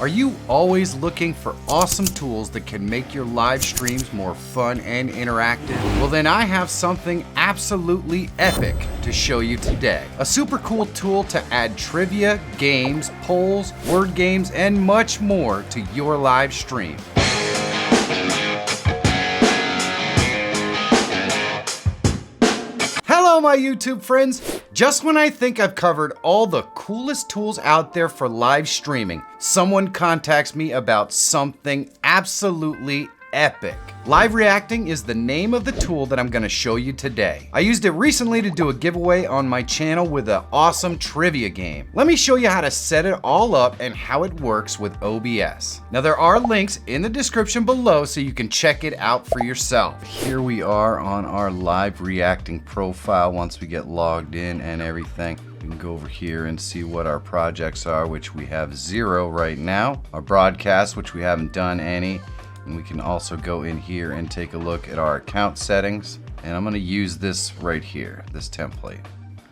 Are you always looking for awesome tools that can make your live streams more fun and interactive? Well, then I have something absolutely epic to show you today. A super cool tool to add trivia, games, polls, word games, and much more to your live stream. Hello, my YouTube friends. Just when I think I've covered all the coolest tools out there for live streaming, someone contacts me about something absolutely epic. Live reacting is the name of the tool that I'm going to show you today. I used it recently to do a giveaway on my channel with an awesome trivia game. Let me show you how to set it all up and how it works with OBS. Now there are links in the description below so you can check it out for yourself. Here we are on our live reacting profile once we get logged in and everything. We can go over here and see what our projects are, which we have 0 right now. Our broadcast, which we haven't done any. And we can also go in here and take a look at our account settings. And I'm going to use this right here, this template.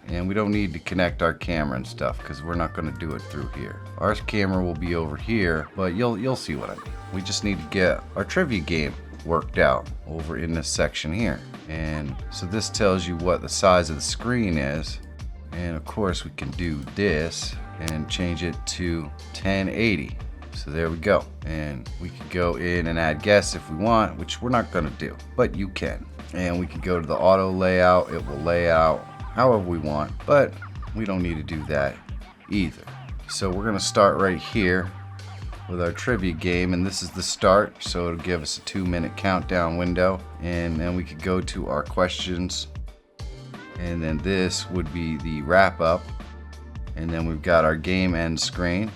And we don't need to connect our camera and stuff because we're not going to do it through here. Our camera will be over here, but you'll see what I mean. We just need to get our trivia game worked out over in this section here. And so this tells you what the size of the screen is. And of course we can do this and change it to 1080. So there we go, and we could go in and add guests if we want, which we're not going to do, but you can. And we could go to the auto layout. It will lay out however we want, but we don't need to do that either. So we're going to start right here with our trivia game, and this is the start, so it'll give us a 2-minute countdown window. And then we could go to our questions, and then this would be the wrap up, and then we've got our game end screen.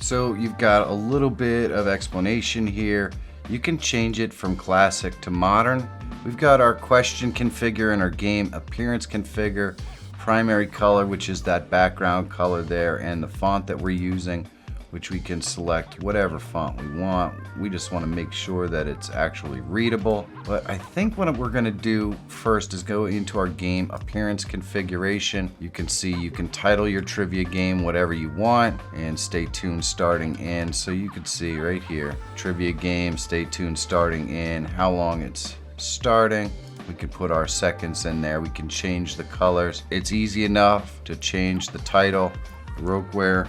So you've got a little bit of explanation here. You can change it from classic to modern. We've got our question configure and our game appearance configure, primary color, which is that background color there, and the font that we're using, which we can select whatever font we want. We just want to make sure that it's actually readable. But I think what we're going to do first is go into our game appearance configuration. You can see you can title your trivia game whatever you want, and stay tuned starting in. So you can see right here, trivia game, stay tuned starting in, how long it's starting. We can put our seconds in there. We can change the colors. It's easy enough to change the title. Rokeware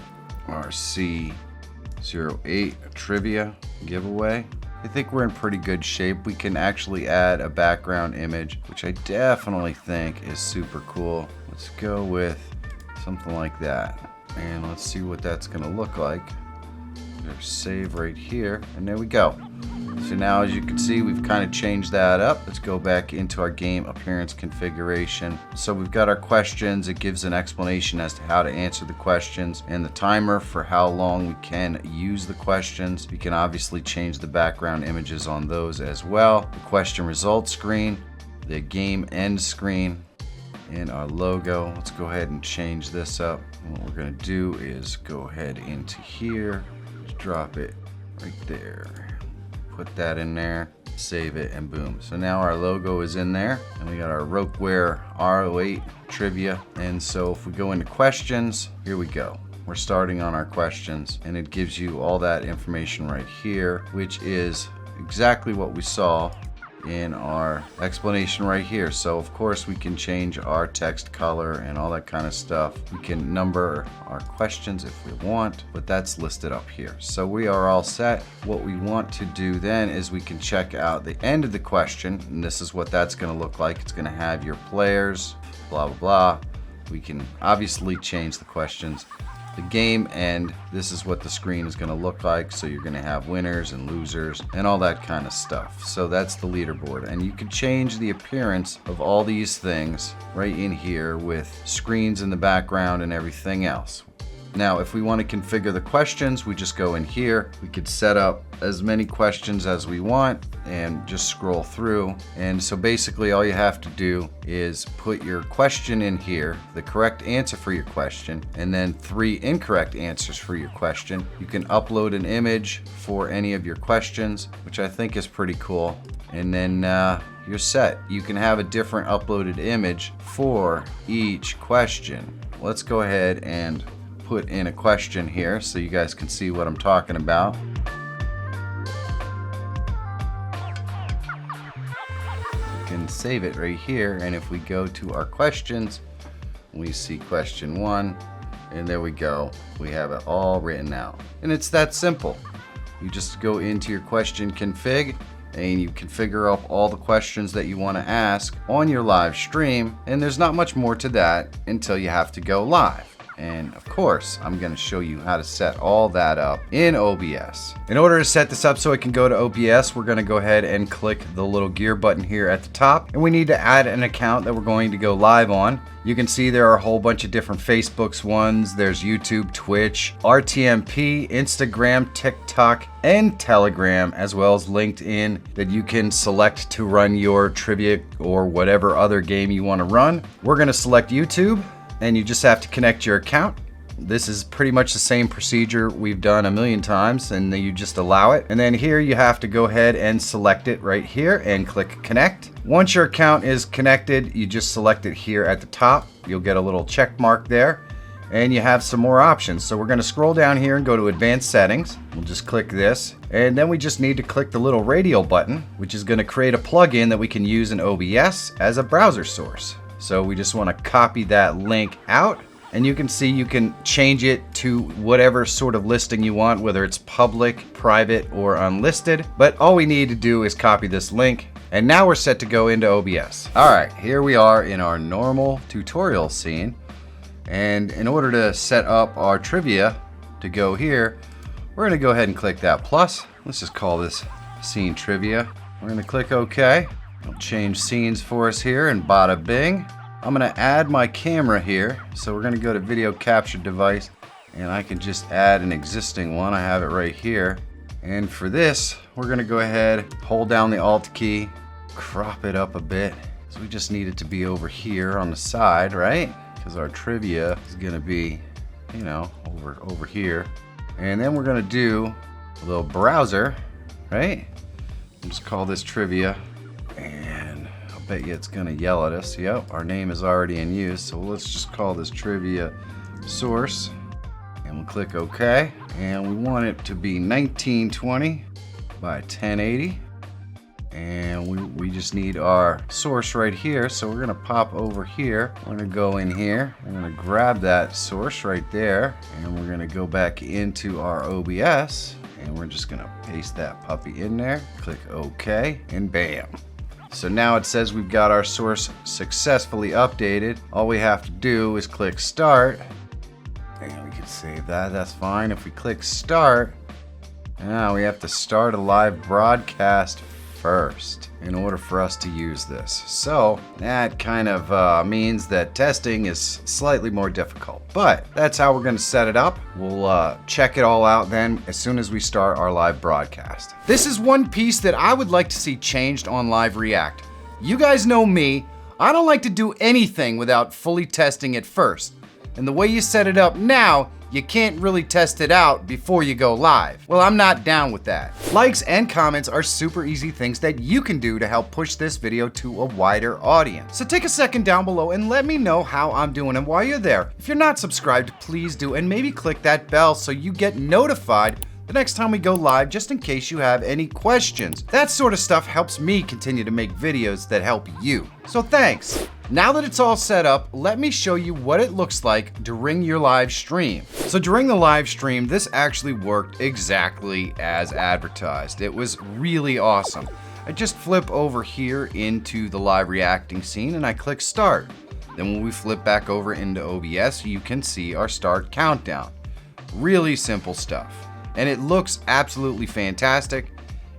RC08 trivia giveaway. I think we're in pretty good shape. We can actually add a background image, which I definitely think is super cool. Let's go with something like that, and let's see what that's gonna look like. There's save right here, and there we go. So now, as you can see, we've kind of changed that up. Let's go back into our game appearance configuration. So we've got our questions. It gives an explanation as to how to answer the questions and the timer for how long we can use the questions. We can obviously change the background images on those as well. The question results screen, the game end screen, and our logo. Let's go ahead and change this up. And what we're going to do is go ahead into here, just drop it right there. Put that in there, save it, and boom. So now our logo is in there, and we got our Rokeware R08 trivia. And so if we go into questions, here we go. We're starting on our questions, and it gives you all that information right here, which is exactly what we saw in our explanation right here. So of course we can change our text color and all that kind of stuff. We can number our questions if we want, but that's listed up here. So we are all set. What we want to do then is we can check out the end of the question, and this is what that's going to look like. It's going to have your players, blah blah blah. We can obviously change the questions. The game end, this is what the screen is going to look like. So you're going to have winners and losers and all that kind of stuff. So that's the leaderboard, and you can change the appearance of all these things right in here with screens in the background and everything else. Now, if we want to configure the questions, we just go in here. We could set up as many questions as we want and just scroll through. And so basically all you have to do is put your question in here, the correct answer for your question, and then 3 incorrect answers for your question. You can upload an image for any of your questions, which I think is pretty cool. And then you're set. You can have a different uploaded image for each question. Let's go ahead and put in a question here so you guys can see what I'm talking about. You can save it right here, and if we go to our questions, we see question 1, and there we go. We have it all written out. And it's that simple. You just go into your question config, and you configure up all the questions that you want to ask on your live stream, and there's not much more to that until you have to go live. And of course, I'm going to show you how to set all that up in OBS. In order to set this up so it can go to OBS, we're going to go ahead and click the little gear button here at the top, and we need to add an account that we're going to go live on. You can see there are a whole bunch of different Facebook's ones. There's YouTube, Twitch, RTMP, Instagram, TikTok, and Telegram, as well as LinkedIn, that you can select to run your trivia or whatever other game you want to run. We're going to select YouTube, and you just have to connect your account. This is pretty much the same procedure we've done a million times, and then you just allow it. And then here you have to go ahead and select it right here and click connect. Once your account is connected, you just select it here at the top. You'll get a little check mark there, and you have some more options. So we're going to scroll down here and go to advanced settings. We'll just click this, and then we just need to click the little radio button, which is going to create a plugin that we can use in OBS as a browser source. So we just want to copy that link out, and you can see you can change it to whatever sort of listing you want, whether it's public, private, or unlisted. But all we need to do is copy this link, and now we're set to go into OBS. All right, here we are in our normal tutorial scene. And in order to set up our trivia to go here, we're going to go ahead and click that plus. Let's just call this scene trivia. We're going to click OK. It'll change scenes for us here, and bada bing. I'm going to add my camera here. So we're going to go to video capture device, and I can just add an existing one. I have it right here. And for this, we're going to go ahead, hold down the Alt key, crop it up a bit. So we just need it to be over here on the side, right? Because our trivia is going to be, you know, over here. And then we're going to do a little browser, right? Let's call this trivia. And I'll bet you it's gonna yell at us. Yep, our name is already in use, so let's just call this trivia source, and we'll click OK. And we want it to be 1920 by 1080, and we just need our source right here. So we're gonna pop over here. We're gonna go in here. We're gonna grab that source right there, and we're gonna go back into our OBS, and we're just gonna paste that puppy in there. Click OK, and bam. So now it says we've got our source successfully updated. All we have to do is click start, and we can save that. That's fine. If we click start, now we have to start a live broadcast first in order for us to use this. So that kind of means that testing is slightly more difficult, but that's how we're going to set it up. We'll check it all out then as soon as we start our live broadcast. This is one piece that I would like to see changed on Live React. You guys know me, I don't like to do anything without fully testing it first. And the way you set it up now, you can't really test it out before you go live. Well, I'm not down with that. Likes and comments are super easy things that you can do to help push this video to a wider audience. So take a second down below and let me know how I'm doing, and while you're there, if you're not subscribed, please do, and maybe click that bell so you get notified the next time we go live, just in case you have any questions. That sort of stuff helps me continue to make videos that help you. So thanks. Now that it's all set up, let me show you what it looks like during your live stream. So during the live stream, this actually worked exactly as advertised. It was really awesome. I just flip over here into the live reacting scene and I click start. Then when we flip back over into OBS, you can see our start countdown. Really simple stuff. And it looks absolutely fantastic,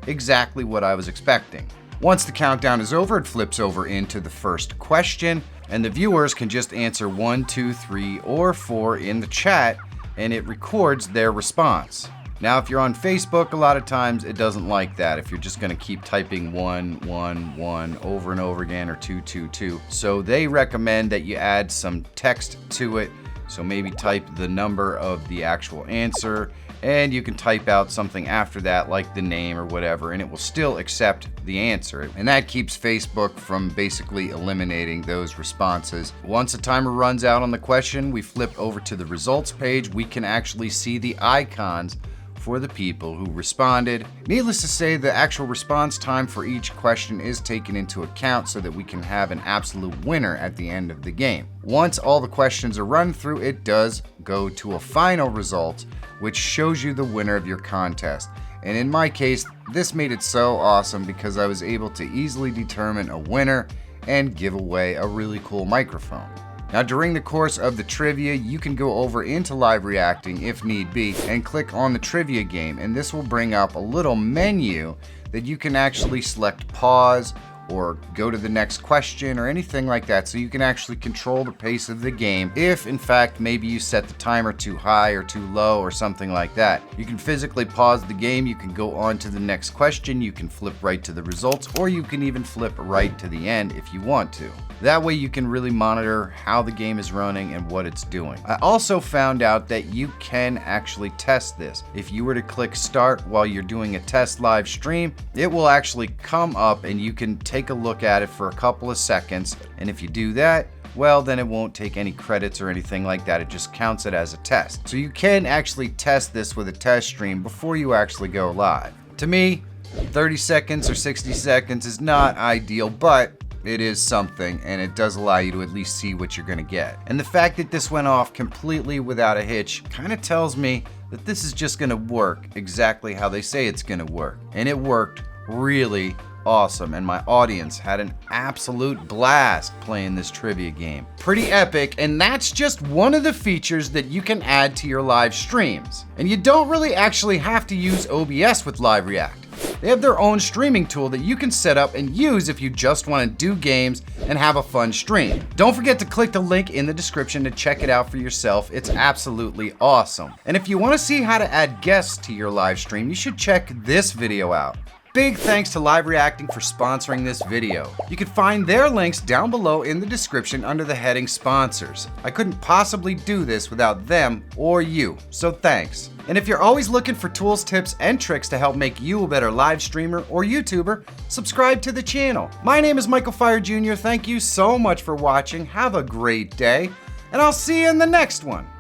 exactly what I was expecting. Once the countdown is over, it flips over into the first question, and the viewers can just answer 1, 2, 3, or 4 in the chat, and it records their response. Now, if you're on Facebook, a lot of times it doesn't like that if you're just gonna keep typing 1, 1, 1 over and over again, or 2, 2, 2. So they recommend that you add some text to it. So maybe type the number of the actual answer and you can type out something after that, like the name or whatever, and it will still accept the answer. And that keeps Facebook from basically eliminating those responses. Once the timer runs out on the question, we flip over to the results page. We can actually see the icons for the people who responded. Needless to say, the actual response time for each question is taken into account so that we can have an absolute winner at the end of the game. Once all the questions are run through, it does go to a final result, which shows you the winner of your contest. And in my case, this made it so awesome because I was able to easily determine a winner and give away a really cool microphone. Now, during the course of the trivia, you can go over into live reacting if need be and click on the trivia game, and this will bring up a little menu that you can actually select pause or go to the next question or anything like that, so you can actually control the pace of the game if in fact maybe you set the timer too high or too low or something like that. You can physically pause the game, you can go on to the next question, you can flip right to the results, or you can even flip right to the end if you want to. That way you can really monitor how the game is running and what it's doing. I also found out that you can actually test this. If you were to click start while you're doing a test live stream, it will actually come up and you can take a look at it for a couple of seconds. And if you do that, well, then it won't take any credits or anything like that. It just counts it as a test. So you can actually test this with a test stream before you actually go live. To me, 30 seconds or 60 seconds is not ideal, but it is something, and it does allow you to at least see what you're gonna get. And the fact that this went off completely without a hitch kind of tells me that this is just gonna work exactly how they say it's gonna work. And it worked really awesome, and my audience had an absolute blast playing this trivia game. Pretty epic, and that's just one of the features that you can add to your live streams. And you don't really actually have to use OBS with Live React. They have their own streaming tool that you can set up and use if you just want to do games and have a fun stream. Don't forget to click the link in the description to check it out for yourself. It's absolutely awesome. And if you want to see how to add guests to your live stream, you should check this video out. Big thanks to Live Reacting for sponsoring this video. You can find their links down below in the description under the heading sponsors. I couldn't possibly do this without them or you, so thanks. And if you're always looking for tools, tips, and tricks to help make you a better live streamer or YouTuber, subscribe to the channel. My name is Michael Feyrer Jr. Thank you so much for watching. Have a great day, and I'll see you in the next one.